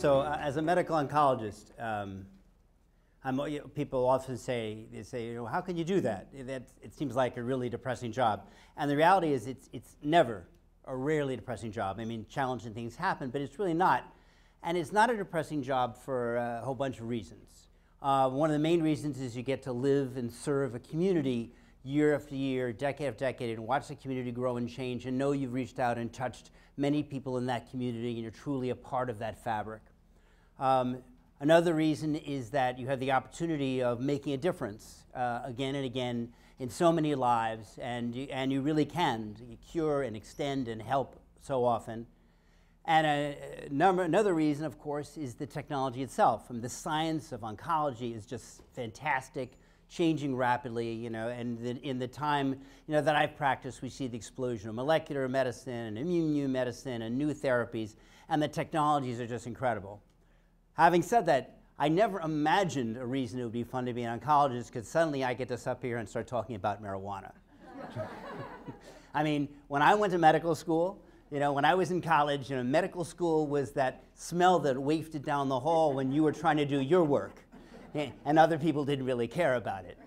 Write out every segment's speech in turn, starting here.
So as a medical oncologist, people often say, how can you do that? It seems like a really depressing job. And the reality is it's never a rarely depressing job. I mean, challenging things happen, but it's really not. And it's not a depressing job for a whole bunch of reasons. One of the main reasons is you get to live and serve a community year after year, decade after decade, and watch the community grow and change and know you've reached out and touched many people in that community and you're truly a part of that fabric. Another reason is that you have the opportunity of making a difference again and again in so many lives, and you really can. You cure and extend and help so often. And another reason, of course, is the technology itself. I mean, the science of oncology is just fantastic, changing rapidly, and in the time that I've practiced, we see the explosion of molecular medicine and immune medicine and new therapies, and the technologies are just incredible. Having said that, I never imagined a reason it would be fun to be an oncologist, because suddenly I get to sit up here and start talking about marijuana. I mean, when I went to medical school, when I was in college, medical school was that smell that wafted down the hall when you were trying to do your work, and other people didn't really care about it.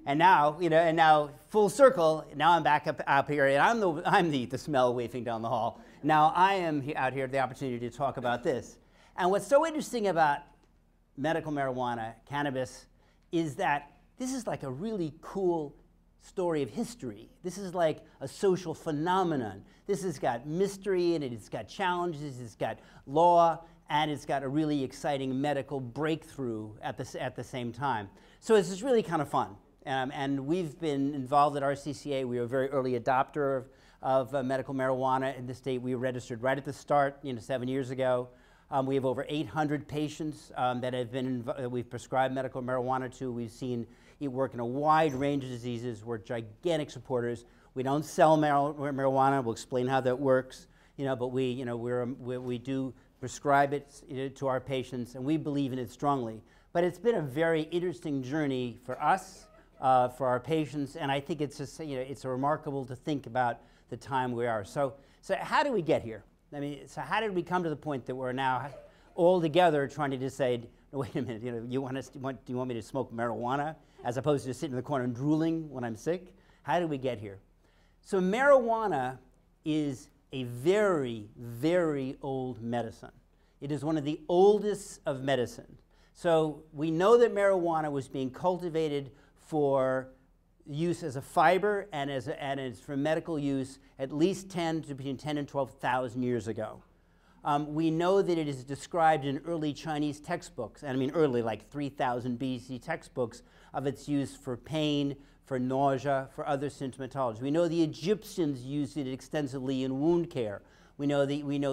And now, now full circle, now I'm back up here, and I'm the smell wafting down the hall. Now I am out here the opportunity to talk about this. And what's so interesting about medical marijuana, cannabis, is that this is like a really cool story of history. This is like a social phenomenon. This has got mystery in it, it's got challenges, it's got law, and it's got a really exciting medical breakthrough at the same time. So this is really kind of fun. And we've been involved at RCCA. We were a very early adopter of medical marijuana in the state. We were registered right at the start, 7 years ago. We have over 800 patients that have been we've prescribed medical marijuana to. We've seen it work in a wide range of diseases. We're gigantic supporters. We don't sell marijuana. We'll explain how that works. But we do prescribe it to our patients, and we believe in it strongly. But it's been a very interesting journey for us, for our patients, and I think it's just it's remarkable to think about the time we are. So how did we get here? I mean, so how did we come to the point that we're now all together trying to decide, wait a minute, do you want me to smoke marijuana as opposed to sitting in the corner and drooling when I'm sick? How did we get here? So marijuana is a very, very old medicine. It is one of the oldest of medicine. So we know that marijuana was being cultivated for use as a fiber and as for medical use at least between 10 and 12,000 years ago. We know that it is described in early Chinese textbooks, and I mean early, like 3000 BC textbooks, of its use for pain, for nausea, for other symptomatology. We know the Egyptians used it extensively in wound care. We know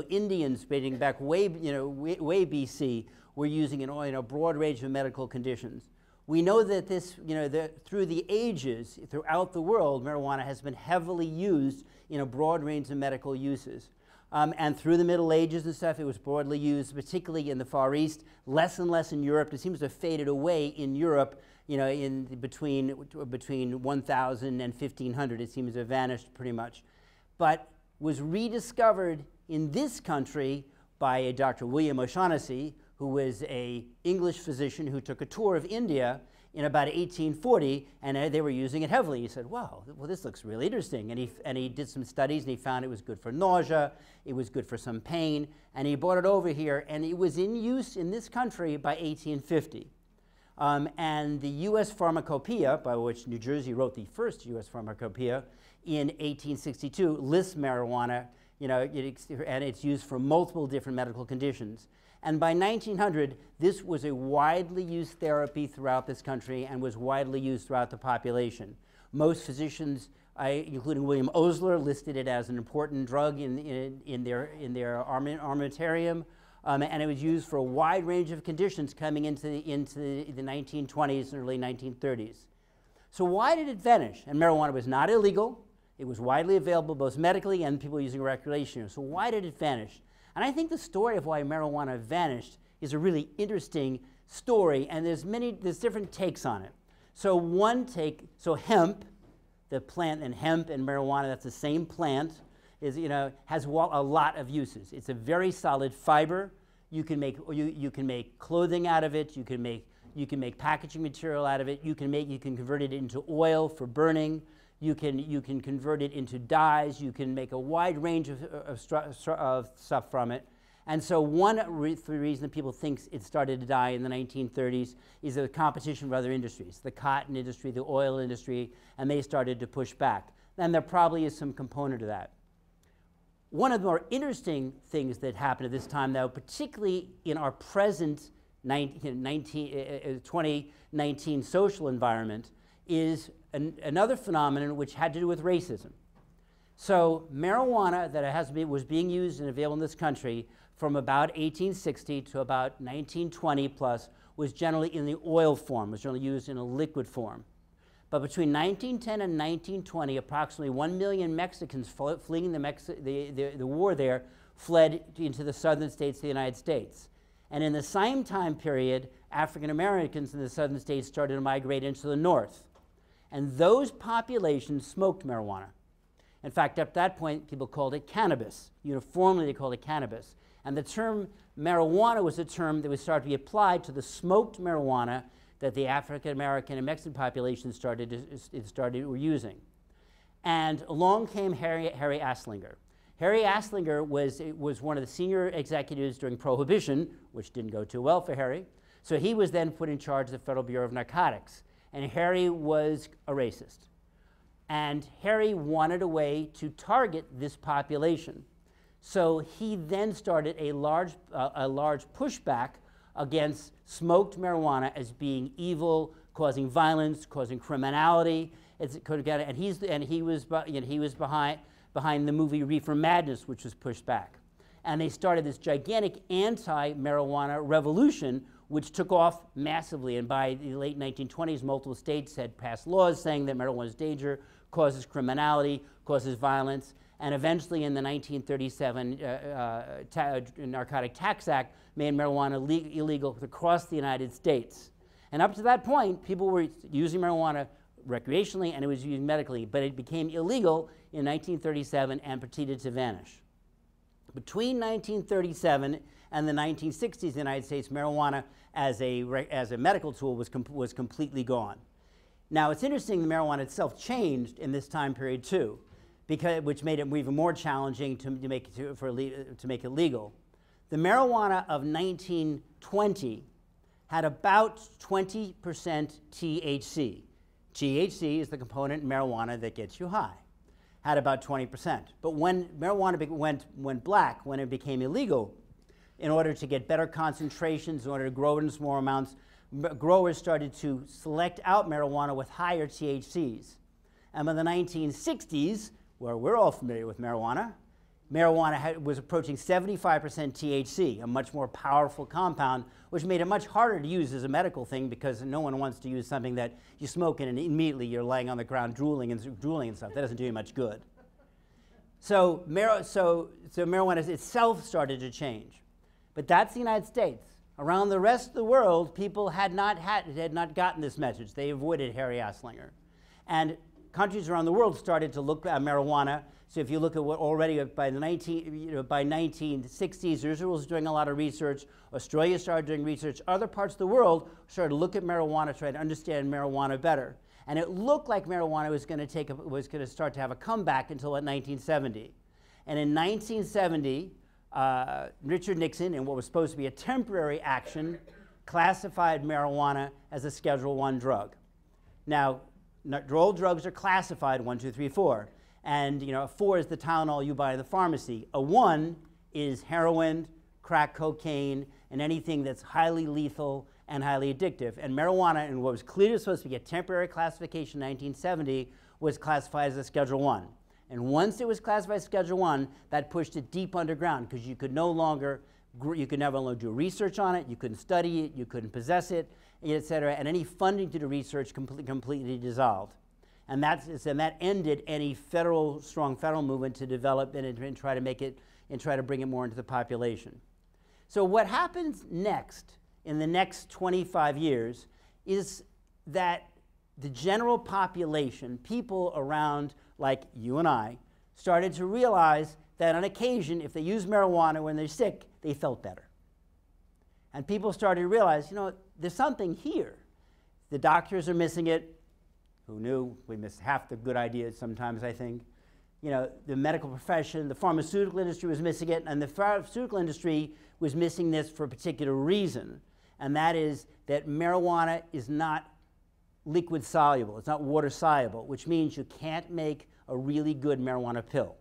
Indians dating back way BC were using it in a broad range of medical conditions. We know that through the ages, throughout the world, marijuana has been heavily used in a broad range of medical uses. And through the Middle Ages and stuff, it was broadly used, particularly in the Far East, less and less in Europe. It seems to have faded away in Europe, in between 1000 and 1500. It seems to have vanished pretty much. But was rediscovered in this country by a Dr. William O'Shaughnessy, who was an English physician who took a tour of India in about 1840, and they were using it heavily. He said, wow, well, this looks really interesting. And he did some studies, and he found it was good for nausea, it was good for some pain, and he brought it over here, and it was in use in this country by 1850. And the U.S. Pharmacopoeia, by which New Jersey wrote the first U.S. Pharmacopoeia in 1862, lists marijuana, and it's used for multiple different medical conditions. And by 1900, this was a widely used therapy throughout this country and was widely used throughout the population. Most physicians, including William Osler, listed it as an important drug in their armamentarium, and it was used for a wide range of conditions coming into the 1920s and early 1930s. So why did it vanish? And marijuana was not illegal. It was widely available both medically and people using recreationally. So why did it vanish? And I think the story of why marijuana vanished is a really interesting story, and there's different takes on it. So one take, hemp, the plant, and hemp and marijuana, that's the same plant, has a lot of uses. It's a very solid fiber. You can make clothing out of it. You can make packaging material out of it. You can convert it into oil for burning. You can convert it into dyes. You can make a wide range of stuff from it. And so one reason that people think it started to die in the 1930s is the competition with other industries, the cotton industry, the oil industry, and they started to push back. And there probably is some component of that. One of the more interesting things that happened at this time, though, particularly in our present 2019 social environment, is another phenomenon which had to do with racism. So marijuana that was being used and available in this country from about 1860 to about 1920 plus was generally in the oil form, was generally used in a liquid form. But between 1910 and 1920, approximately 1 million Mexicans fleeing the war there fled into the southern states of the United States. And in the same time period, African Americans in the southern states started to migrate into the north. And those populations smoked marijuana. In fact, at that point, people called it cannabis. Uniformly, they called it cannabis. And the term marijuana was a term that was started to be applied to the smoked marijuana that the African American and Mexican populations were using. And along came Harry Anslinger. Harry Anslinger was one of the senior executives during Prohibition, which didn't go too well for Harry. So he was then put in charge of the Federal Bureau of Narcotics. And Harry was a racist. And Harry wanted a way to target this population. So he then started a large pushback against smoked marijuana as being evil, causing violence, causing criminality. And he was behind the movie Reefer Madness, which was pushed back. And they started this gigantic anti-marijuana revolution, which took off massively. And by the late 1920s, multiple states had passed laws saying that marijuana is danger, causes criminality, causes violence. And eventually, in the 1937 Narcotic Tax Act, made marijuana illegal across the United States. And up to that point, people were using marijuana recreationally and it was used medically, but it became illegal in 1937 and proceeded to vanish. Between 1937 and the 1960s in the United States, marijuana as a medical tool was completely gone. Now, it's interesting the marijuana itself changed in this time period too, which made it even more challenging to make it legal. The marijuana of 1920 had about 20% THC. THC is the component in marijuana that gets you high. Had about 20%. But when marijuana went black, when it became illegal, in order to get better concentrations, in order to grow it in small amounts, growers started to select out marijuana with higher THCs. And by the 1960s, where we're all familiar with marijuana, was approaching 75% THC, a much more powerful compound, which made it much harder to use as a medical thing because no one wants to use something that you smoke and immediately you're laying on the ground drooling and stuff. That doesn't do you much good. So marijuana itself started to change. But that's the United States. Around the rest of the world, people had not gotten this message. They avoided Harry Anslinger. And countries around the world started to look at marijuana. So if you look at what already by the 1960s, Israel was doing a lot of research. Australia started doing research. Other parts of the world started to look at marijuana, try to understand marijuana better. And it looked like marijuana was going to start to have a comeback until about 1970. And in 1970, Richard Nixon, in what was supposed to be a temporary action, classified marijuana as a Schedule I drug. Now, all drugs are classified 1, 2, 3, 4. And a 4 is the Tylenol you buy in the pharmacy. A 1 is heroin, crack cocaine, and anything that's highly lethal and highly addictive. And marijuana, in what was clearly supposed to be a temporary classification in 1970, was classified as a Schedule I. And once it was classified as Schedule I, that pushed it deep underground because you could no longer do research on it, you couldn't study it, you couldn't possess it, et cetera, and any funding to do research completely dissolved. And that ended any strong federal movement to develop it and try to bring it more into the population. So what happens next, in the next 25 years, is that the general population, people around like you and I, started to realize that on occasion, if they used marijuana when they're sick, they felt better. And people started to realize, there's something here. The doctors are missing it. Who knew? We miss half the good ideas sometimes, I think. The medical profession, the pharmaceutical industry was missing it, and the pharmaceutical industry was missing this for a particular reason, and that is that marijuana is not liquid soluble. It's not water soluble, which means you can't make a really good marijuana pill.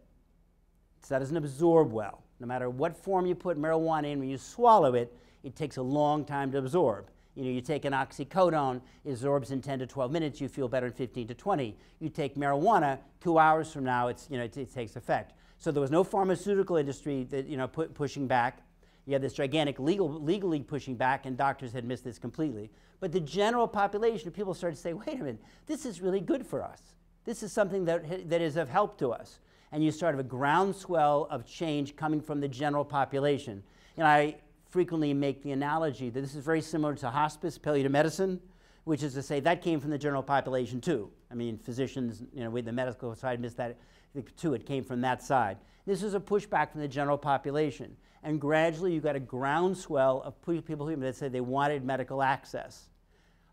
So that doesn't absorb well. No matter what form you put marijuana in, when you swallow it, it takes a long time to absorb. You take an oxycodone, it absorbs in 10 to 12 minutes, you feel better in 15 to 20. You take marijuana, 2 hours from now, it takes effect. So there was no pharmaceutical industry that, pushing back. You had this gigantic legally pushing back, and doctors had missed this completely. But the general population of people started to say, wait a minute, this is really good for us. This is something that is of help to us. And you start a groundswell of change coming from the general population. I frequently make the analogy that this is very similar to hospice, palliative medicine, which is to say that came from the general population too. I mean, physicians, with the medical side missed that too. It came from that side. This is a pushback from the general population. And gradually you got a groundswell of people that said they wanted medical access.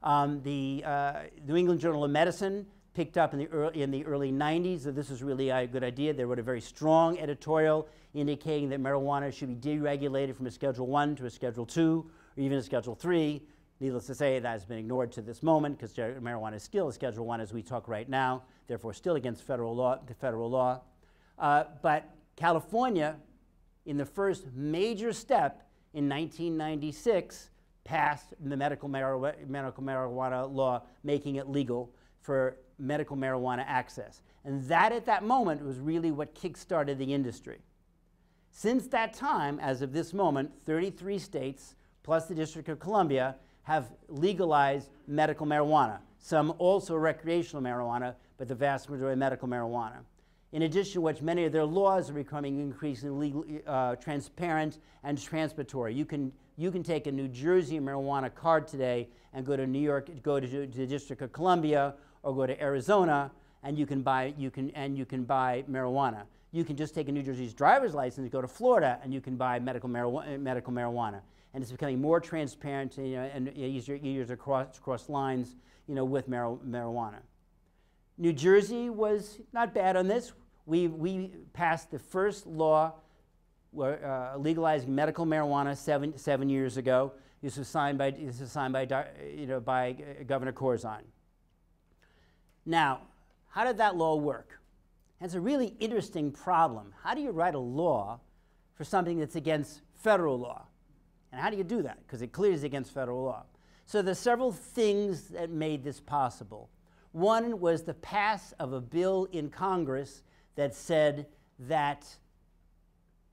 The New England Journal of Medicine picked up in the early 90s that this was really a good idea. They wrote a very strong editorial indicating that marijuana should be deregulated from a Schedule I to a Schedule II, or even a Schedule III. Needless to say, that has been ignored to this moment because marijuana is still a Schedule I as we talk right now, therefore still against federal law. But California, in the first major step in 1996, passed the medical marijuana law, making it legal for medical marijuana access. And that, at that moment, was really what kick-started the industry. Since that time, as of this moment, 33 states, plus the District of Columbia, have legalized medical marijuana. Some also recreational marijuana, but the vast majority medical marijuana. In addition to which, many of their laws are becoming increasingly transparent and transitory. You can take a New Jersey marijuana card today and go to New York, go to the District of Columbia, or go to Arizona, and you can buy marijuana. You can just take a New Jersey's driver's license, go to Florida, and you can buy medical marijuana. And it's becoming more transparent, and easier to cross lines, with marijuana. New Jersey was not bad on this. We passed the first law legalizing medical marijuana seven years ago. This was signed by Governor Corzine. Now, how did that law work? That's a really interesting problem. How do you write a law for something that's against federal law? And how do you do that? Because it clearly is against federal law. So there's several things that made this possible. One was the pass of a bill in Congress that said that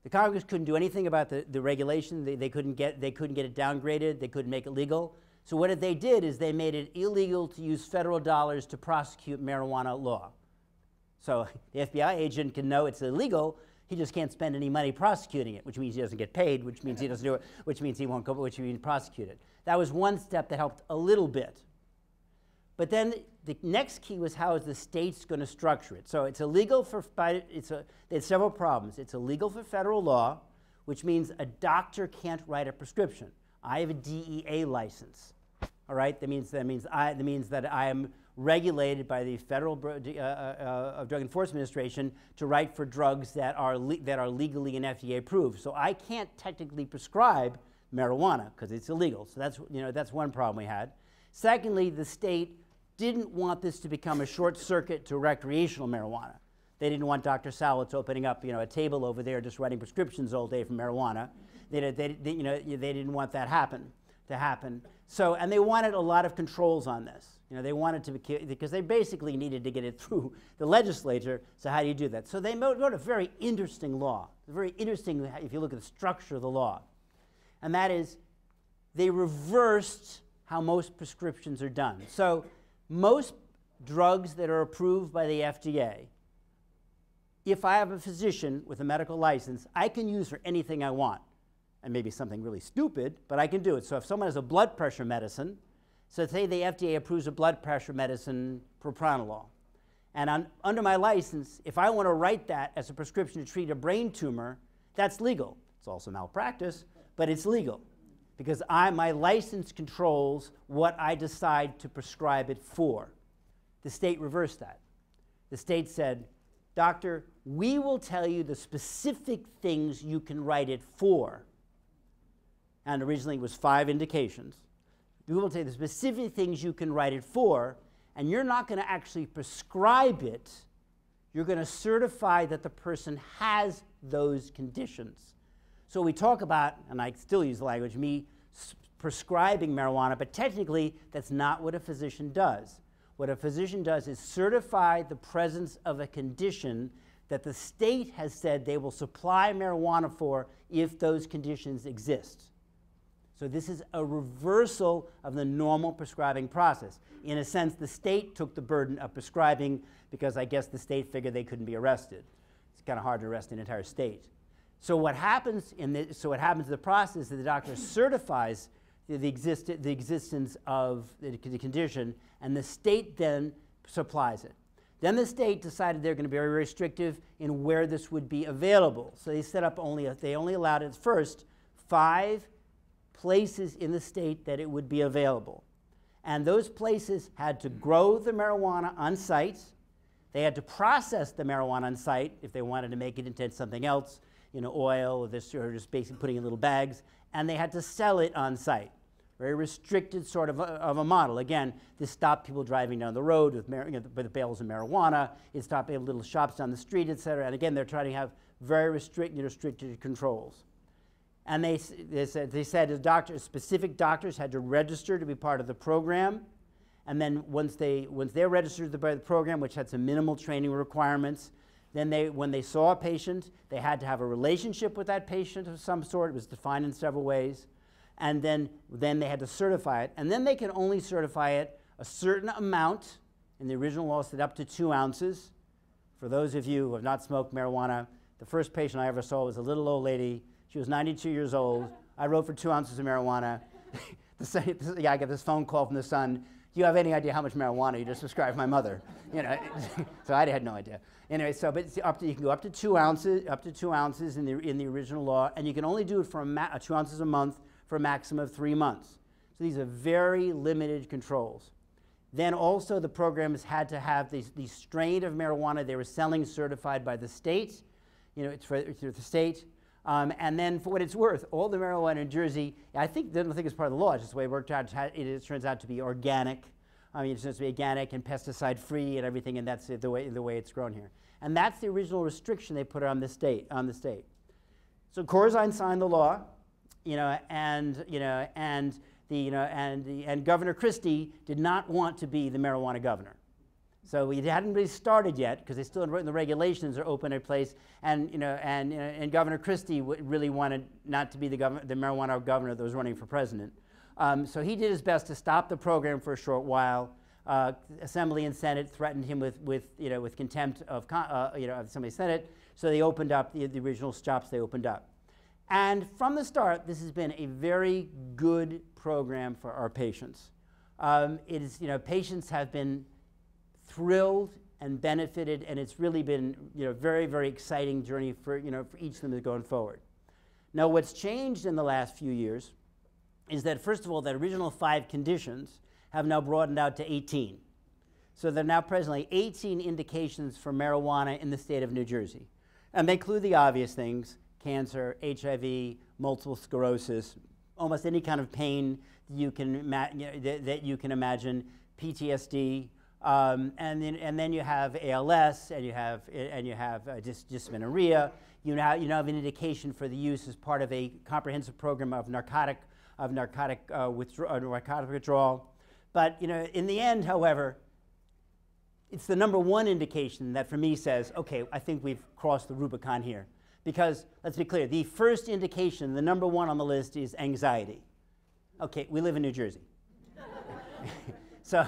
the Congress couldn't do anything about the regulation. They couldn't get it downgraded. They couldn't make it legal. So what they did is they made it illegal to use federal dollars to prosecute marijuana law. So the FBI agent can know it's illegal. He just can't spend any money prosecuting it, which means he doesn't get paid, which means he doesn't do it, which means he won't go, which means prosecute it. That was one step that helped a little bit. But then the next key was how is the state's going to structure it. So it's illegal there's several problems. It's illegal for federal law, which means a doctor can't write a prescription. I have a DEA license. All right, that means that I am regulated by the Federal Drug Enforcement Administration to write for drugs that are legally and FDA approved. So I can't technically prescribe marijuana because it's illegal. So that's one problem we had. Secondly, the state didn't want this to become a short circuit to recreational marijuana. They didn't want Dr. Salwitz opening up a table over there just writing prescriptions all day for marijuana. They didn't want that to happen. So, and they wanted a lot of controls on this. They wanted to be, because they basically needed to get it through the legislature. So how do you do that? So they wrote a very interesting law. Very interesting if you look at the structure of the law. And that is, they reversed how most prescriptions are done. So most drugs that are approved by the FDA, if I have a physician with a medical license, I can use for anything I want. And maybe something really stupid, but I can do it. So if someone has a blood pressure medicine, so say the FDA approves a blood pressure medicine, propranolol, and under my license, if I want to write that as a prescription to treat a brain tumor, that's legal. It's also malpractice, but it's legal because my license controls what I decide to prescribe it for. The state reversed that. The state said, doctor, we will tell you the specific things you can write it for. And originally it was 5 indications. We will tell you the specific things you can write it for, and you're not going to actually prescribe it. You're going to certify that the person has those conditions. So we talk about, and I still use the language, me prescribing marijuana, but technically that's not what a physician does. What a physician does is certify the presence of a condition that the state has said they will supply marijuana for if those conditions exist. So this is a reversal of the normal prescribing process. In a sense, the state took the burden of prescribing because I guess the state figured they couldn't be arrested. It's kind of hard to arrest an entire state. So what happens in the process is that the doctor certifies the existence of the condition, and the state then supplies it. Then the state decided they're going to be very restrictive in where this would be available. So they set up they only allowed at first 5 places in the state that it would be available. And those places had to grow the marijuana on site. They had to process the marijuana on site if they wanted to make it into something else, oil or this, or just basically putting in little bags. And they had to sell it on site. Very restricted sort of a model. Again, this stopped people driving down the road with bales of marijuana. It stopped little shops down the street, et cetera. And again, they're trying to have very restricted controls. And they said specific doctors had to register to be part of the program. And then once they're registered by the program, which had some minimal training requirements, then when they saw a patient, they had to have a relationship with that patient of some sort. It was defined in several ways. And then they had to certify it. And then they can only certify it a certain amount. In the original law, said up to 2 ounces. For those of you who have not smoked marijuana, the first patient I ever saw was a little old lady. She was 92 years old. I wrote for 2 ounces of marijuana. I get this phone call from the son. Do you have any idea how much marijuana you just prescribed my mother? So I had no idea. Anyway, you can go up to 2 ounces in the original law, and you can only do it for 2 ounces a month for a maximum of 3 months. So these are very limited controls. Then also the programs had to have these strain of marijuana they were selling certified by the state, through the state. And then for what it's worth, all the marijuana in Jersey, I don't think it's part of the law, it's just the way it worked out. It turns out to be organic. It's supposed to be organic and pesticide free and everything, and that's the way it's grown here. And that's the original restriction they put on the state. So Corzine signed the law, and Governor Christie did not want to be the marijuana governor. So we hadn't really started yet because they still in the regulations are open in place, and Governor Christie really wanted not to be the marijuana governor that was running for president. So he did his best to stop the program for a short while. Assembly and Senate threatened him with contempt of Assembly and Senate. So they opened up the original shops. They opened up, and from the start, this has been a very good program for our patients. Patients have been thrilled and benefited, and it's really been very, very exciting journey for each of them going forward. Now, what's changed in the last few years is that first of all, that original 5 conditions have now broadened out to 18. So there are now presently 18 indications for marijuana in the state of New Jersey, and they include the obvious things: cancer, HIV, multiple sclerosis, almost any kind of pain that you can imagine, PTSD. And then you have ALS, and you have dysmenorrhea. You now have an indication for the use as part of a comprehensive program of narcotic withdrawal. But in the end, however, it's the #1 indication that for me says, okay, I think we've crossed the Rubicon here. Because let's be clear, the first indication, the #1 on the list, is anxiety. Okay, we live in New Jersey. So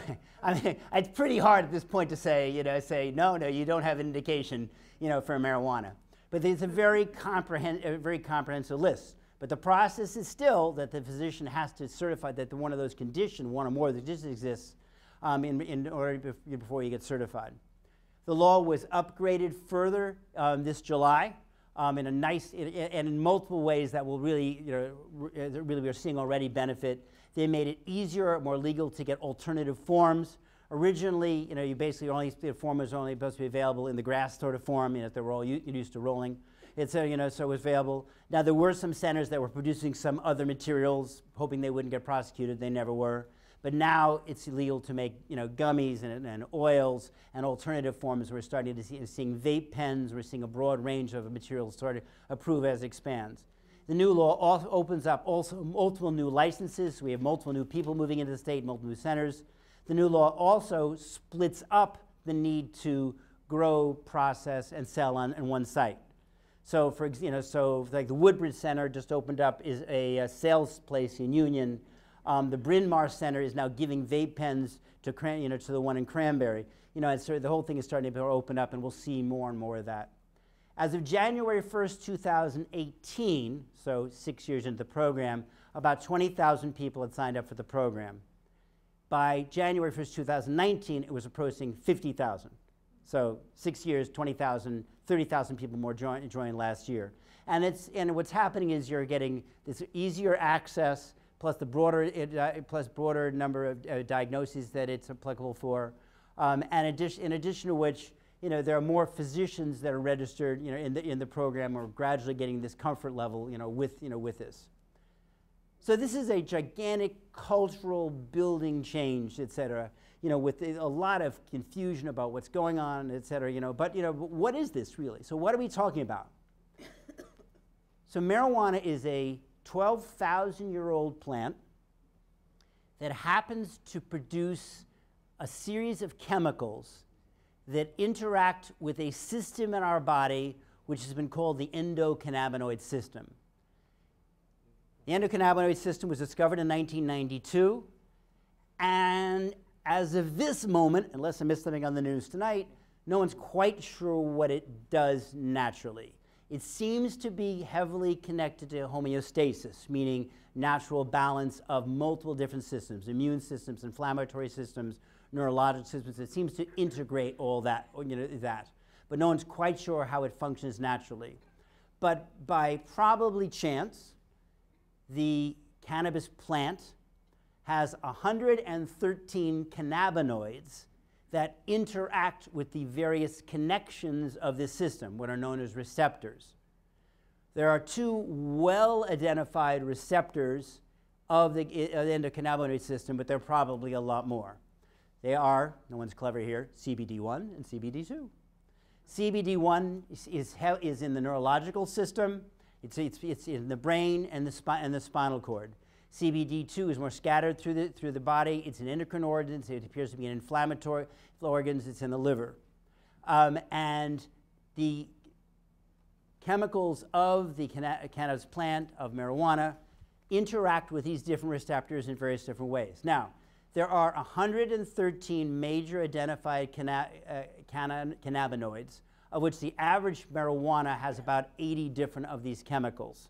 it's pretty hard at this point to say, no, you don't have an indication, for marijuana. But there's a very comprehensive list. But the process is still that the physician has to certify that one of those conditions, one or more of the conditions exists, in order before you get certified. The law was upgraded further this July. in a nice, and in multiple ways that will really, really we're seeing already benefit. They made it easier, more legal to get alternative forms. Originally, you basically the form was only supposed to be available in the grass sort of form, they were all used to rolling. So it was available. Now there were some centers that were producing some other materials, hoping they wouldn't get prosecuted. They never were. But now it's illegal to make gummies and oils and alternative forms. We're starting to seeing vape pens. We're seeing a broad range of materials sort of approve as it expands. The new law also opens up also multiple new licenses. We have multiple new people moving into the state, multiple new centers. The new law also splits up the need to grow, process, and sell on one site. So, for so like the Woodbridge Center just opened up is a sales place in Union. The Bryn Mawr Center is now giving vape pens to the one in Cranberry. And so the whole thing is starting to open up, and we'll see more and more of that. As of January 1st, 2018, so 6 years into the program, about 20,000 people had signed up for the program. By January 1st, 2019, it was approaching 50,000. So 6 years, 20,000, 30,000 people more joined last year. And what's happening is you're getting this easier access, plus the broader number of diagnoses that it's applicable for, and in addition to which, there are more physicians that are registered, in the program. We're gradually getting this comfort level, with this. So this is a gigantic cultural building change, et cetera, with a lot of confusion about what's going on, et cetera, but what is this really? So what are we talking about? So marijuana is a 12,000-year-old plant that happens to produce a series of chemicals that interact with a system in our body which has been called the endocannabinoid system. The endocannabinoid system was discovered in 1992, and as of this moment, unless I missed something on the news tonight, no one's quite sure what it does naturally. It seems to be heavily connected to homeostasis, meaning natural balance of multiple different systems, immune systems, inflammatory systems, neurologic systems. It seems to integrate all that, but no one's quite sure how it functions naturally. But by probably chance, the cannabis plant has 113 cannabinoids that interact with the various connections of this system, what are known as receptors. There are two well-identified receptors of the endocannabinoid system, but there are probably a lot more. They are, no one's clever here, CBD1 and CBD2. CBD1 is in the neurological system. It's in the brain and the spinal cord. CBD2 is more scattered through the body. It's an endocrine organ. It appears to be an inflammatory organs. It's in the liver. And the chemicals of the cannabis plant, of marijuana, interact with these different receptors in various different ways. Now, there are 113 major identified cannabinoids, of which the average marijuana has about 80 different of these chemicals.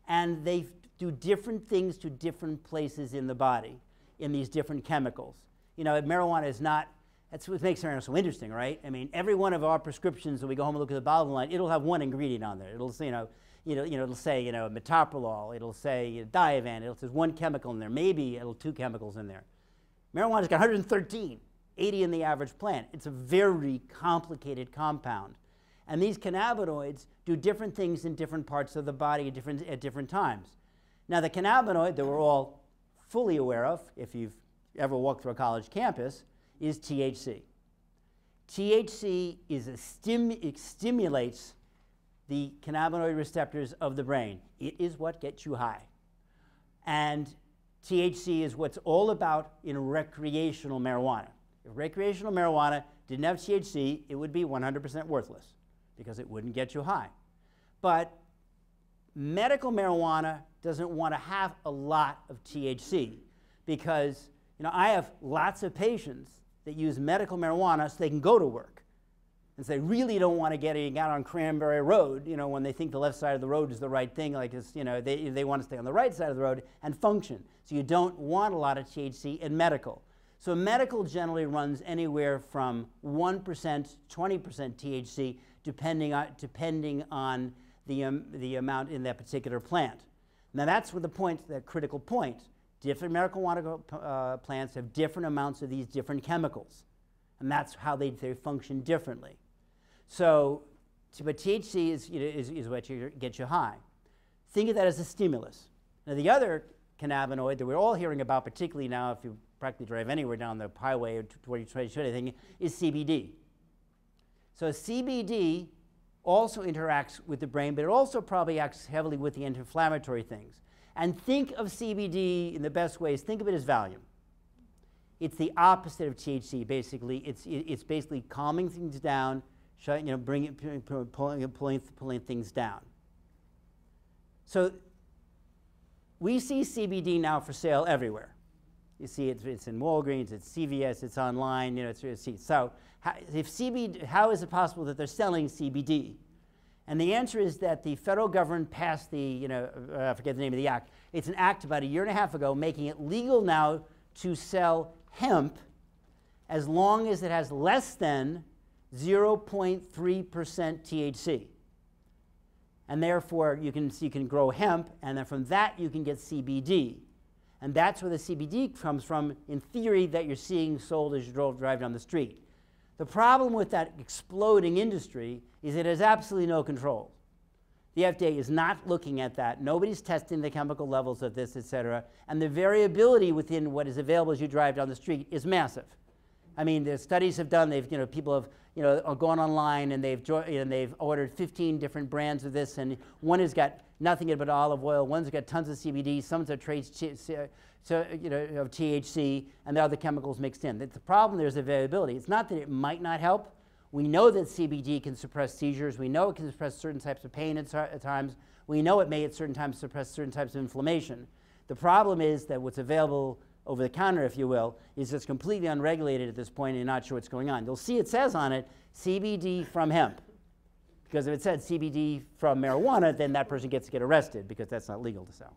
And they do different things to different places in the body in these different chemicals. Marijuana is not, that's what makes marijuana so interesting, right? I mean, every one of our prescriptions, when we go home and look at the bottle line, it'll have one ingredient on there. It'll say, it'll say, metoprolol, it'll say Diavan, it'll say one chemical in there, maybe it'll two chemicals in there. Marijuana's got 113, 80 in the average plant. It's a very complicated compound. And these cannabinoids do different things in different parts of the body at different times. Now, the cannabinoid that we're all fully aware of, if you've ever walked through a college campus, is THC. THC stimulates the cannabinoid receptors of the brain. It is what gets you high. And THC is what's all about in recreational marijuana. If recreational marijuana didn't have THC, it would be 100% worthless because it wouldn't get you high. But medical marijuana doesn't want to have a lot of THC because I have lots of patients that use medical marijuana so they can go to work. And so they really don't want to get out on Cranberry Road, when they think the left side of the road is the right thing, like it's, they want to stay on the right side of the road and function. So you don't want a lot of THC in medical. So medical generally runs anywhere from 1%, 20% THC, depending on the amount in that particular plant. Now that's where the critical point. Different marijuana plants have different amounts of these different chemicals, and that's how they function differently. So, but THC is what gets you high. Think of that as a stimulus. Now the other cannabinoid that we're all hearing about, particularly now if you practically drive anywhere down the highway or toward anything, is CBD. So CBD also interacts with the brain, but it also probably acts heavily with the anti-inflammatory things. And think of CBD in the best ways. Think of it as Valium. It's the opposite of THC, basically. It's basically calming things down, pulling things down. So we see CBD now for sale everywhere. You see it's in Walgreens, it's CVS, it's online. So how is it possible that they're selling CBD? And the answer is that the federal government passed I forget the name of the act. It's an act about 1.5 years ago making it legal now to sell hemp as long as it has less than 0.3% THC. And therefore, you can grow hemp, and then from that you can get CBD. And that's where the CBD comes from, in theory, that you're seeing sold as you drive down the street. The problem with that exploding industry is it has absolutely no control. The FDA is not looking at that. Nobody's testing the chemical levels of this, et cetera. And the variability within what is available as you drive down the street is massive. I mean, the studies have done, people have gone online and they've ordered 15 different brands of this, and one has got nothing but olive oil, one's got tons of CBD, some's got trace of THC, and the other chemicals mixed in. The problem there is the variability. It's not that it might not help. We know that CBD can suppress seizures. We know it can suppress certain types of pain at times. We know it may at certain times suppress certain types of inflammation. The problem is that what's available over the counter, if you will, is just completely unregulated at this point and you're not sure what's going on. You'll see it says on it, CBD from hemp. Because if it said CBD from marijuana, then that person gets to get arrested because that's not legal to sell.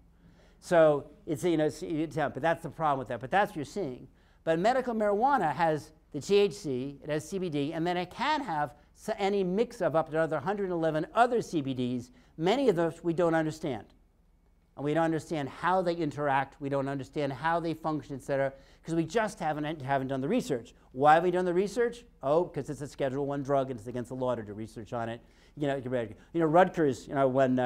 So it's hemp, but that's the problem with that. But that's what you're seeing. But medical marijuana has the THC, it has CBD, and then it can have any mix of up to another 111 other CBDs, many of those we don't understand. And we don't understand how they interact, we don't understand how they function, et cetera, because we just haven't done the research. Why have we done the research? Oh, because it's a Schedule I drug and it's against the law to do research on it. Rutgers, when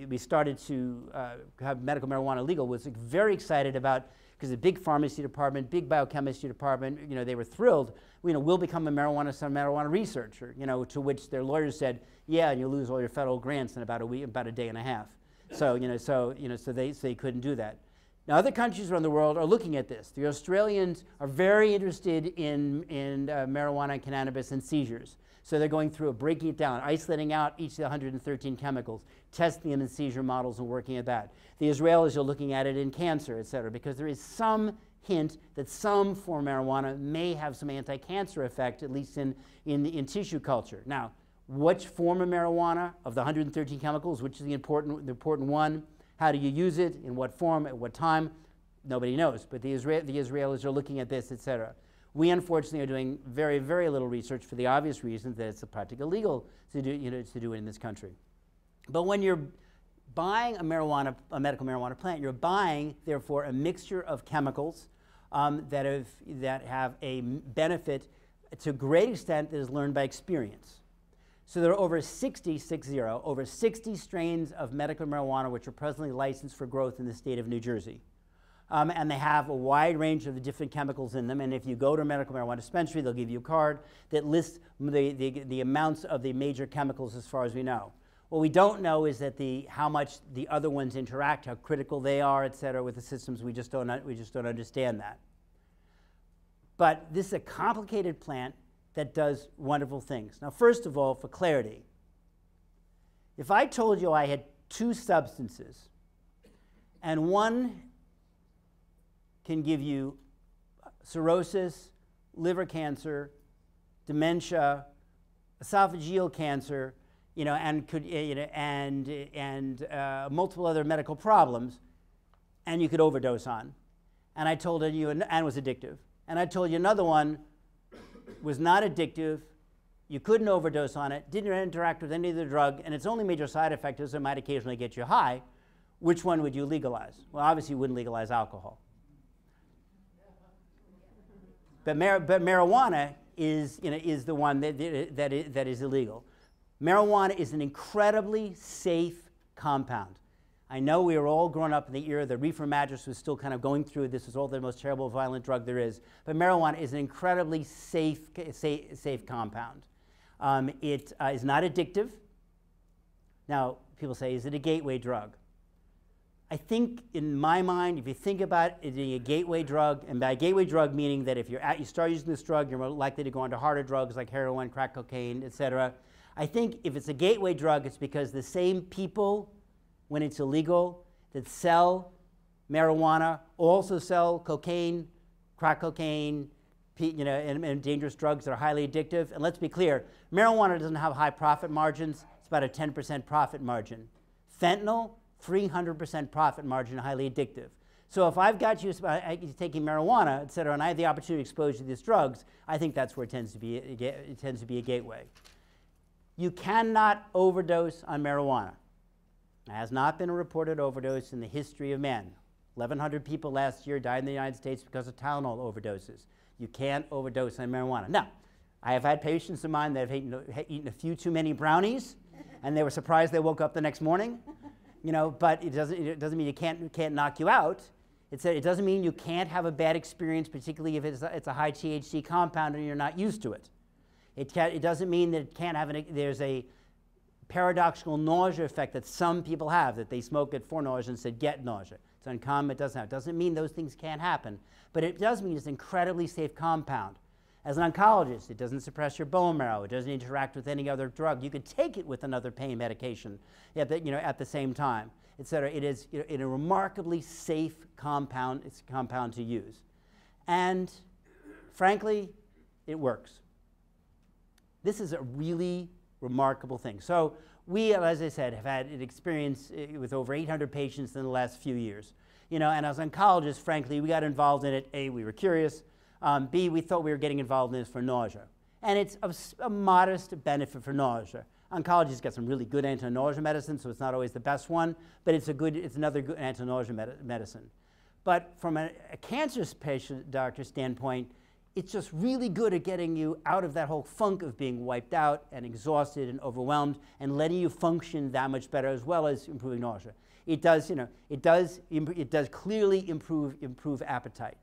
we started to have medical marijuana legal, was very excited about, because the big pharmacy department, big biochemistry department, they were thrilled. We'll become a marijuana researcher. To which their lawyers said, yeah, and you lose all your federal grants in about a day and a half. So they couldn't do that. Now, other countries around the world are looking at this. The Australians are very interested in marijuana and cannabis and seizures. So they're going through breaking it down, isolating out each of the 113 chemicals, testing them in seizure models and working at that. The Israelis are looking at it in cancer, et cetera, because there is some hint that some form of marijuana may have some anti-cancer effect, at least in tissue culture. Now, which form of marijuana of the 113 chemicals, which is the important one? How do you use it? In what form? At what time? Nobody knows. But the Israelis are looking at this, et cetera. We unfortunately are doing very, very little research for the obvious reason that it's practically illegal to do it in this country. But when you're buying a medical marijuana plant, you're buying, therefore, a mixture of chemicals that have a benefit to a great extent that is learned by experience. So there are over 60 strains of medical marijuana which are presently licensed for growth in the state of New Jersey. And they have a wide range of the different chemicals in them. And if you go to a medical marijuana dispensary, they'll give you a card that lists the amounts of the major chemicals as far as we know. What we don't know is that how much the other ones interact, how critical they are, et cetera, with the systems. We just don't understand that. But this is a complicated plant that does wonderful things. Now, first of all, for clarity, if I told you I had two substances and one can give you cirrhosis, liver cancer, dementia, esophageal cancer, and could multiple other medical problems, and you could overdose on. And I told you and was addictive. And I told you another one was not addictive, you couldn't overdose on it, didn't interact with any of the drug, and its only major side effect is it might occasionally get you high, which one would you legalize? Well, obviously you wouldn't legalize alcohol. But marijuana is the one that is illegal. Marijuana is an incredibly safe compound. I know we were all growing up in the era the reefer madness was still kind of going through. This is all the most terrible, violent drug there is. But marijuana is an incredibly safe compound. It is not addictive. Now, people say, is it a gateway drug? I think, in my mind, if you think about it being a gateway drug, and by gateway drug meaning that if you start using this drug, you're more likely to go on to harder drugs like heroin, crack cocaine, et cetera. I think if it's a gateway drug, it's because the same people, when it's illegal, that sell marijuana also sell cocaine, crack cocaine, and dangerous drugs that are highly addictive. And let's be clear, marijuana doesn't have high profit margins. It's about a 10% profit margin. Fentanyl, 300% profit margin, highly addictive. So if I've got you taking marijuana, et cetera, and I have the opportunity to expose you to these drugs, I think that's where it tends to be a gateway. You cannot overdose on marijuana. There has not been a reported overdose in the history of man. 1,100 people last year died in the United States because of Tylenol overdoses. You can't overdose on marijuana. Now, I have had patients of mine that have eaten a few too many brownies, and they were surprised they woke up the next morning. But it doesn't mean it can't knock you out. It doesn't mean you can't have a bad experience, particularly if it's a high THC compound and you're not used to it. It doesn't mean that it can't have there's a paradoxical nausea effect that some people have, that they smoke at for nausea and said get nausea. It's uncommon, it doesn't have. It doesn't mean those things can't happen, but it does mean it's an incredibly safe compound. As an oncologist, it doesn't suppress your bone marrow. It doesn't interact with any other drug. You could take it with another pain medication at the same time, et cetera. It is a remarkably safe compound. It's a compound to use. And frankly, it works. This is a really remarkable thing. So we, as I said, have had an experience with over 800 patients in the last few years. And as oncologists, frankly, we got involved in it. A, we were curious. B, we thought we were getting involved in this for nausea. And it's a modest benefit for nausea. Oncology's got some really good anti-nausea medicine, so it's not always the best one, but it's another good anti-nausea medicine. But from a cancer patient doctor standpoint, it's just really good at getting you out of that whole funk of being wiped out and exhausted and overwhelmed and letting you function that much better, as well as improving nausea. It does clearly improve appetite.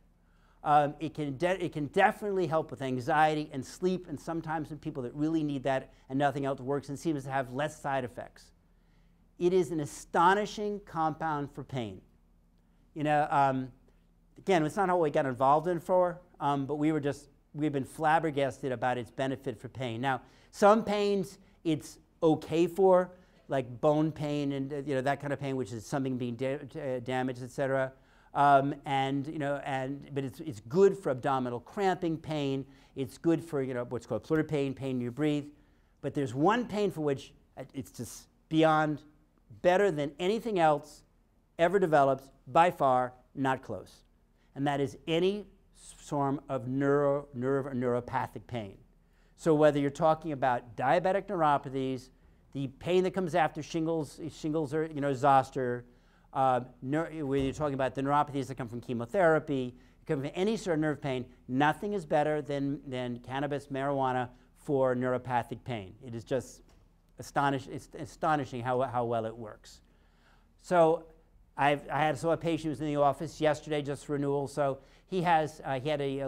It can definitely help with anxiety and sleep, and sometimes in people that really need that and nothing else works, and seems to have less side effects. It is an astonishing compound for pain. Again, it's not what we got involved in for, but we've been flabbergasted about its benefit for pain. Now, some pains it's okay for, like bone pain and that kind of pain, which is something being damaged, et cetera. But it's good for abdominal cramping pain. It's good for what's called pleural pain you breathe. But there's one pain for which it's just beyond better than anything else ever developed, by far, not close. And that is any form of nerve or neuropathic pain. So whether you're talking about diabetic neuropathies, the pain that comes after shingles or zoster, where you're talking about the neuropathies that come from chemotherapy, come from any sort of nerve pain, nothing is better than cannabis, marijuana for neuropathic pain. It is just astonishing how well it works. So I saw a patient who was in the office yesterday just for renewal. So he had a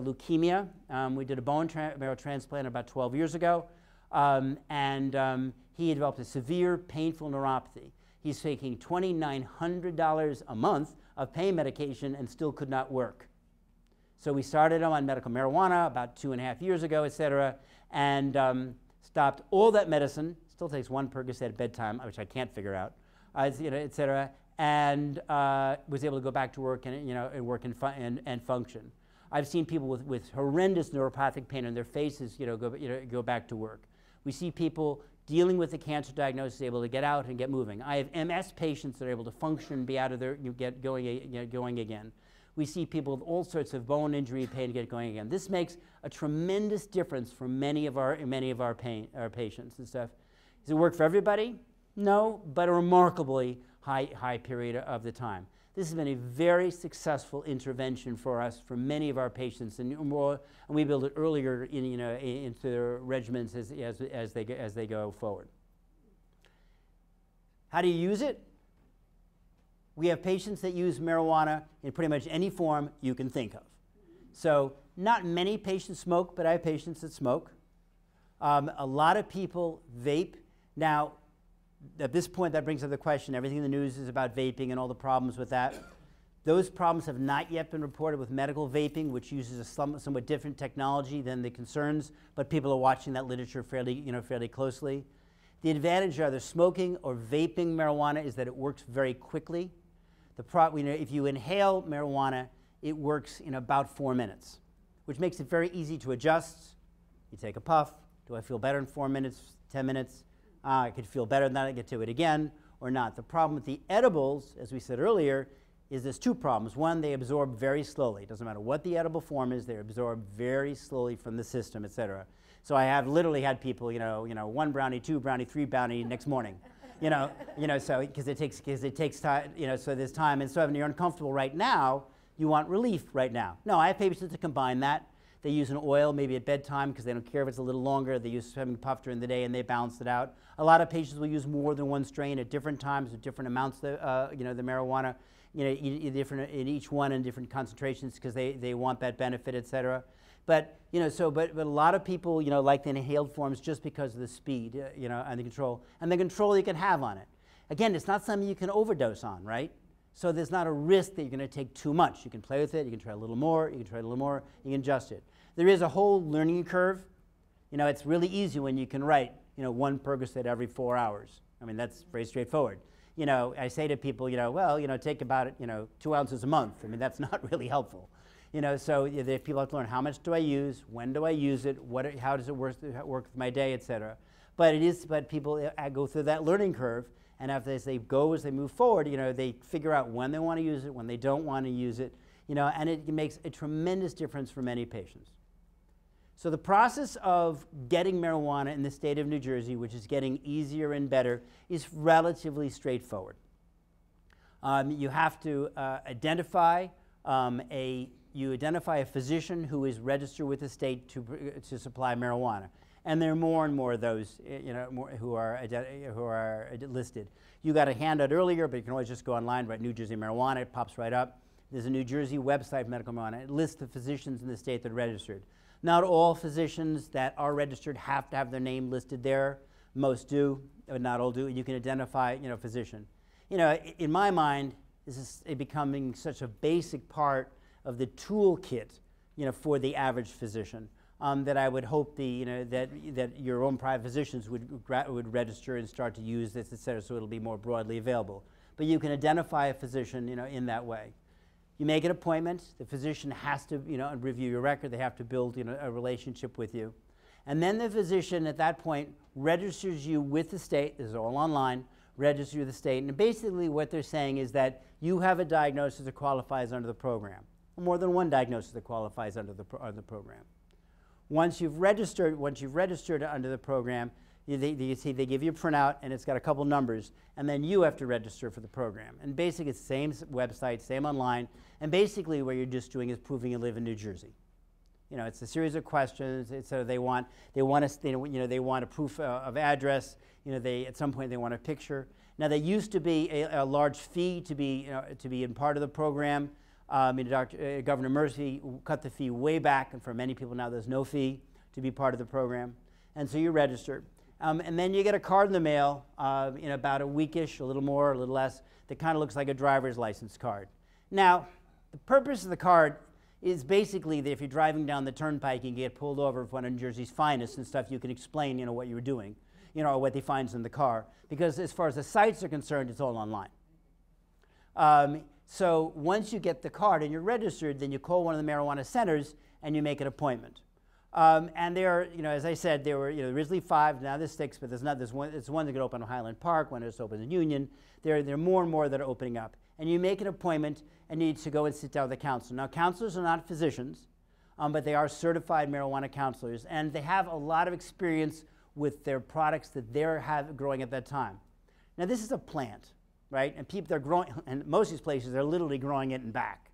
leukemia. We did a bone marrow transplant about 12 years ago, and he had developed a severe painful neuropathy. He's taking $2,900 a month of pain medication and still could not work. So we started him on medical marijuana about 2.5 years ago, et cetera, and stopped all that medicine. Still takes one Percocet at bedtime, which I can't figure out, et cetera, and was able to go back to work and work and function. I've seen people with horrendous neuropathic pain in their faces, go back to work. We see people dealing with the cancer diagnosis, able to get out and get moving. I have MS patients that are able to function, be out of there, going again. We see people with all sorts of bone injury pain get going again. This makes a tremendous difference for many of our patients and stuff. Does it work for everybody? No, but a remarkably high period of the time. This has been a very successful intervention for us, for many of our patients, and we build it earlier into their regimens as they go forward. How do you use it? We have patients that use marijuana in pretty much any form you can think of. So not many patients smoke, but I have patients that smoke. A lot of people vape. Now, at this point, that brings up the question, everything in the news is about vaping and all the problems with that. Those problems have not yet been reported with medical vaping, which uses a somewhat different technology than the concerns, but people are watching that literature fairly closely. The advantage of either smoking or vaping marijuana is that it works very quickly. If you inhale marijuana, it works in about 4 minutes, which makes it very easy to adjust. You take a puff. Do I feel better in 4 minutes, 10 minutes? I could feel better than that, I get to it again, or not. The problem with the edibles, as we said earlier, is there's two problems. One, they absorb very slowly. It doesn't matter what the edible form is, they absorb very slowly from the system, et cetera. So I have literally had people, 1 brownie, 2 brownie, 3 brownie next morning. So because it takes time, so there's time. And so when you're uncomfortable right now, you want relief right now. No, I have patients that combine that. They use an oil maybe at bedtime because they don't care if it's a little longer. They use having puff during the day and they balance it out. A lot of patients will use more than one strain at different times with different amounts of the marijuana, different in each one in different concentrations because they want that benefit, et cetera. But but a lot of people like the inhaled forms just because of the speed, and the control you can have on it. Again, it's not something you can overdose on, right? So there's not a risk that you're going to take too much. You can play with it. You can try a little more. You can try a little more. You can adjust it. There is a whole learning curve. It's really easy when you can write, 1 Percocet every 4 hours. I mean, that's very straightforward. I say to people, take about 2 ounces a month. I mean, that's not really helpful. So if people have to learn how much do I use, when do I use it, how does it work with my day, et cetera. But people go through that learning curve. And as they move forward, they figure out when they want to use it, when they don't want to use it, and it makes a tremendous difference for many patients. So the process of getting marijuana in the state of New Jersey, which is getting easier and better, is relatively straightforward. You have to identify a physician who is registered with the state to supply marijuana. And there are more and more of those, who are listed. You got a handout earlier, but you can always just go online, write New Jersey marijuana, it pops right up. There's a New Jersey website for medical marijuana. It lists the physicians in the state that are registered. Not all physicians that are registered have to have their name listed there. Most do, but not all do. You can identify, physician. In my mind, this is becoming such a basic part of the toolkit, for the average physician. That I would hope that your own private physicians would register and start to use this, et cetera, so it'll be more broadly available. But you can identify a physician, in that way. You make an appointment. The physician has to, review your record. They have to build, a relationship with you, and then the physician at that point registers you with the state. This is all online. Registers you with the state, and basically what they're saying is that you have a diagnosis that qualifies under the program, or more than one diagnosis that qualifies under the program. Once you've registered under the program, they give you a printout, and it's got a couple numbers, and then you have to register for the program. And basically, it's the same website, same online, and basically what you're just doing is proving you live in New Jersey. It's a series of questions. So they want a proof of address. At some point they want a picture. Now there used to be a large fee to be in part of the program. Governor Murphy cut the fee way back, and for many people now there's no fee to be part of the program. And so you register. And then you get a card in the mail in about a weekish, a little more, a little less, that kind of looks like a driver's license card. Now, the purpose of the card is basically that if you're driving down the turnpike and get pulled over for one of New Jersey's finest and stuff, you can explain, what you were doing, or what they find in the car. Because as far as the sites are concerned, it's all online. So once you get the card and you're registered, then you call one of the marijuana centers and you make an appointment. And there are, as I said, there were originally 5, now there's 6, but there's one that could open in Highland Park, one that's open in Union. There are more and more that are opening up. and you make an appointment and need to go and sit down with a counselor. Now, counselors are not physicians, but they are certified marijuana counselors, and they have a lot of experience with their products that they're growing at that time. Now, this is a plant, right? And people, they're growing, and most of these places, they're literally growing it in back.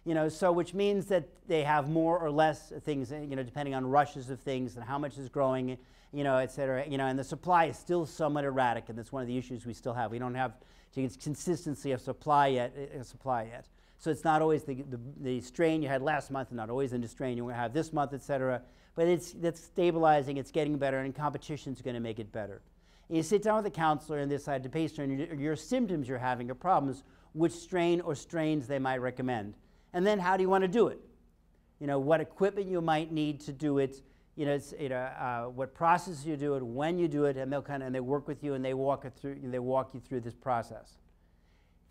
You know, so which means that they have more or less things, you know, depending on rushes of things and how much is growing, you know, et cetera. You know, and the supply is still somewhat erratic, and that's one of the issues we still have. We don't have consistency of supply yet. So it's not always the strain you had last month, and not always the strain you're going to have this month, et cetera. But that's stabilizing, it's getting better, and competition's going to make it better. And you sit down with a counselor and decide to base on your symptoms you're having or problems, which strain or strains they might recommend. And then how do you want to do it? You know, what equipment you might need to do it, you know, what process you do it, when you do it, and they work with you and they walk you through this process.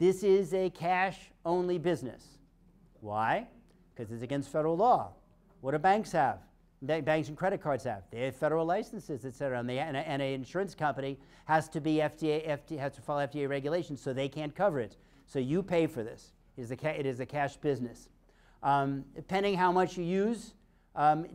This is a cash-only business. Why? Because it's against federal law. What do banks have? Banks and credit cards have. They have federal licenses, et cetera, and an insurance company has to be has to follow FDA regulations, so they can't cover it. So you pay for this. It is a cash business. Depending how much you use,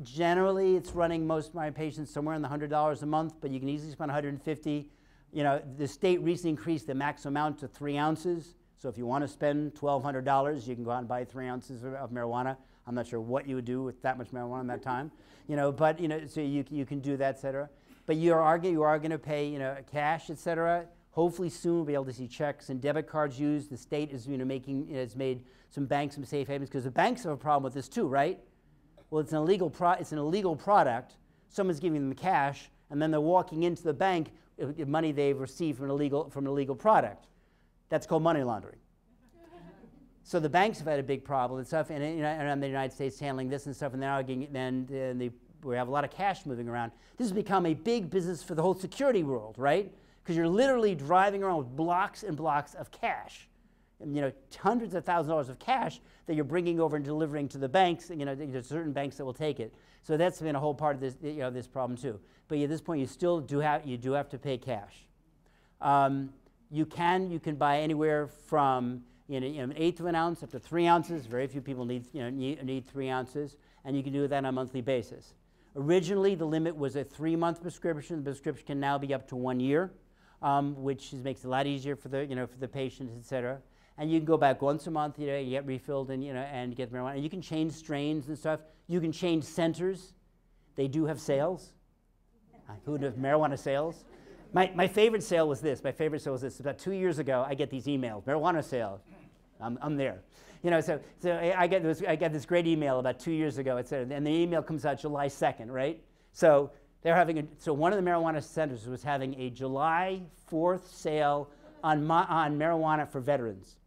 generally it's running most of my patients somewhere in the $100 a month, but you can easily spend $150. You know, the state recently increased the max amount to 3 ounces. So if you want to spend $1,200, you can go out and buy 3 ounces of marijuana. I'm not sure what you would do with that much marijuana in that time, you know. But you know, so you can do that, et cetera. But you are going to pay, you know, cash, et cetera. Hopefully soon we'll be able to see checks and debit cards used. The state is, you know, has made some banks some safe havens, because the banks have a problem with this too, right? Well, it's an illegal product. Someone's giving them cash, and then they're walking into the bank with money they've received from an illegal product. That's called money laundering. So the banks have had a big problem and stuff, and you know, and the United States handling this and stuff, and now we have a lot of cash moving around. This has become a big business for the whole security world, right? Because you're literally driving around with blocks and blocks of cash, and, you know, hundreds of thousands of dollars of cash that you're bringing over and delivering to the banks. You know, there's certain banks that will take it. So that's been a whole part of this, you know, this problem too. But at this point, you still do have to pay cash. You can buy anywhere from, you know, 1/8 of an ounce up to 3 ounces. Very few people need 3 ounces, and you can do that on a monthly basis. Originally, the limit was a 3-month prescription. The prescription can now be up to 1 year, which makes it a lot easier for the patients, et cetera. And you can go back once a month, you know, you get refilled and, you know, and get marijuana. And you can change strains and stuff. You can change centers. They do have sales. Who would have marijuana sales? My favorite sale was this. About 2 years ago, I get these emails, marijuana sale. I'm there. You know, so I get this great email about 2 years ago, et cetera, and the email comes out July 2nd, right? So they're having so one of the marijuana centers was having a July 4th sale on marijuana for veterans.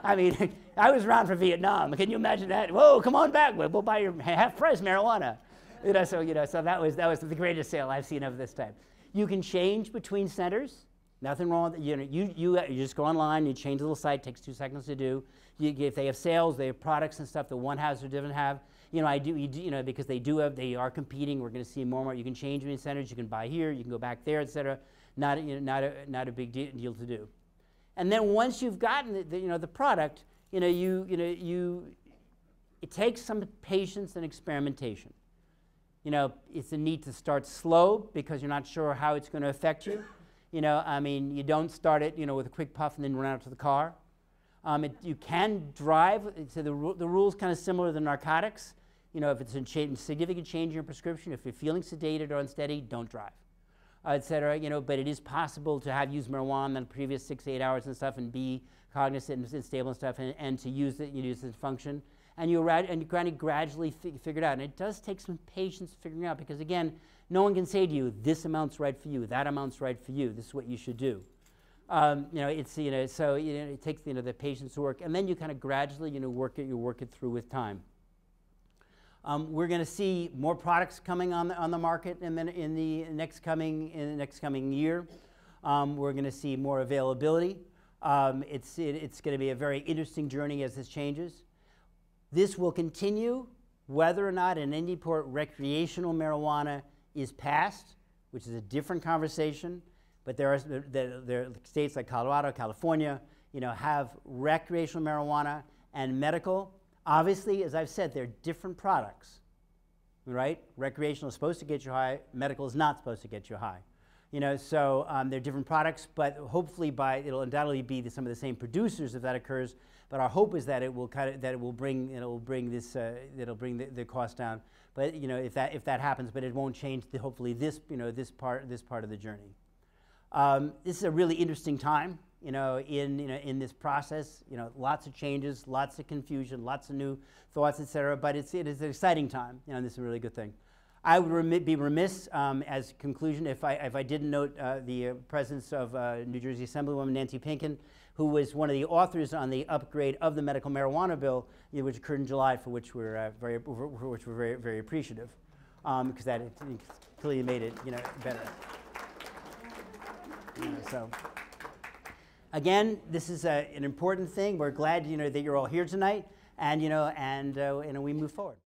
I mean, I was around for Vietnam. Can you imagine that? Whoa, come on back. We'll buy your half-price marijuana. You know, so that was the greatest sale I've seen of this type. You can change between centers. Nothing wrong with it. You know, you just go online, you change the little site. It takes 2 seconds to do. If they have sales, they have products and stuff that one has or doesn't have. You know, you know, because they are competing. We're going to see more and more. You can change between centers. You can buy here. You can go back there, et cetera. Not a big deal to do. And then once you've gotten the product, it takes some patience and experimentation. You know, it's a need to start slow because you're not sure how it's going to affect you. You know, I mean, you don't start it, with a quick puff and then run out to the car. You can drive. So the rule's kind of similar to narcotics. You know, if it's a significant change in your prescription, if you're feeling sedated or unsteady, don't drive, et cetera. You know, but it is possible to have used marijuana in the previous 6 to 8 hours and stuff, and be cognizant and stable and stuff, and to use it, use its function, and you kind of gradually figure it out. And it does take some patience figuring out, because again, no one can say to you, this amount's right for you, that amount's right for you, this is what you should do. It takes the patience to work, and then you kind of gradually work it through with time. We're going to see more products coming on the market in the next coming year. We're going to see more availability. It's going to be a very interesting journey as this changes. This will continue whether or not in any port recreational marijuana is passed, which is a different conversation. But there are states like Colorado, California, have recreational marijuana and medical. Obviously, as I've said, they're different products, right? Recreational is supposed to get you high. Medical is not supposed to get you high. So they're different products, but hopefully it'll undoubtedly be some of the same producers if that occurs. But our hope is that it will bring the cost down. But if that happens, but it won't change hopefully this part of the journey. This is a really interesting time, in this process. Lots of changes, lots of confusion, lots of new thoughts, etc. But it is an exciting time, and this is a really good thing. I would be remiss as a conclusion if I didn't note the presence of New Jersey Assemblywoman Nancy Pinkin, who was one of the authors on the upgrade of the medical marijuana bill, which occurred in July, for which we're very appreciative, because that clearly made it better. So again, this is an important thing. We're glad that you're all here tonight, and we move forward.